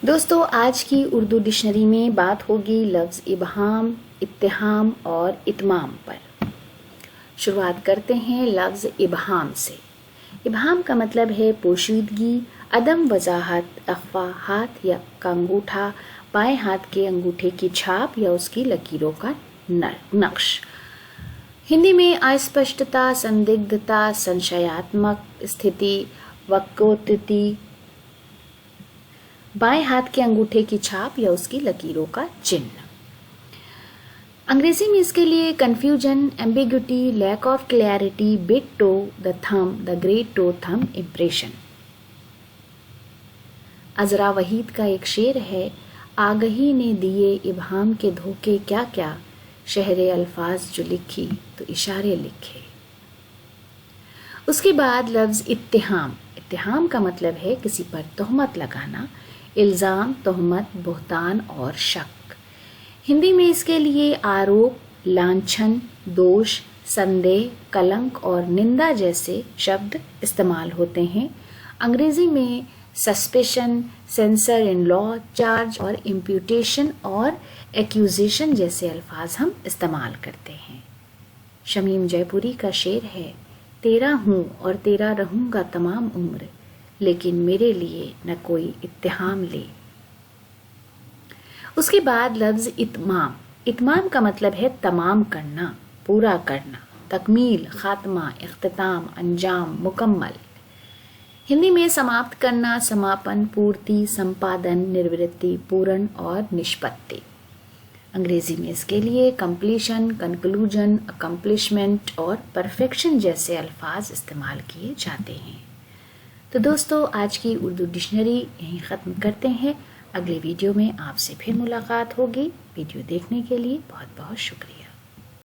दोस्तों, आज की उर्दू डिक्शनरी में बात होगी लफ्ज़ इबहाम, इत्तिहाम और इत्माम पर। शुरुआत करते हैं लफ्ज़ इबहाम से। इबहाम का मतलब है पोशीदगी, अदम वजाहत, अख्फा, हाथ या का अंगूठा, बाएं हाथ के अंगूठे की छाप या उसकी लकीरों का नक्श। हिंदी में अस्पष्टता, संदिग्धता, संशयात्मक स्थिति, वक्रोक्ति, बाएं हाथ के अंगूठे की छाप या उसकी लकीरों का चिन्ह। अंग्रेजी में इसके लिए confusion, ambiguity, lack of clarity, big toe, the thumb, the great toe thumb impression. Azra Waheed का एक शेर है, आगही ने दिए इबहाम के धोखे क्या क्या, शहरे अल्फाज जो लिखी तो इशारे लिखे। उसके बाद लफ्ज़ इत्तिहाम। इत्तिहाम का मतलब है किसी पर तोहमत लगाना, इल्ज़ाम, तोहमत, बुहतान और शक। हिंदी में इसके लिए आरोप, लांछन, दोष, संदेह, कलंक और निंदा जैसे शब्द इस्तेमाल होते हैं। अंग्रेजी में suspicion, sensor in law, charge और इम्प्यूटेशन और एक्यूजेशन जैसे अल्फाज हम इस्तेमाल करते हैं। शमीम जयपुरी का शेर है, तेरा हूँ और तेरा रहूँगा तमाम उम्र, लेकिन मेरे लिए न कोई इत्तिहाम ले। उसके बाद लफ्ज़ इत्माम। इत्माम का मतलब है तमाम करना, पूरा करना, तकमील, खात्मा, इख्तिताम, अंजाम, मुकम्मल। हिंदी में समाप्त करना, समापन, पूर्ति, संपादन, निवृत्ति, पूर्ण और निष्पत्ति। अंग्रेजी में इसके लिए कंप्लीशन, कंक्लूजन, अकम्प्लिशमेंट और परफेक्शन जैसे अल्फाज इस्तेमाल किए जाते हैं। तो दोस्तों, आज की उर्दू डिक्शनरी यहीं ख़त्म करते हैं। अगले वीडियो में आपसे फिर मुलाकात होगी। वीडियो देखने के लिए बहुत बहुत शुक्रिया।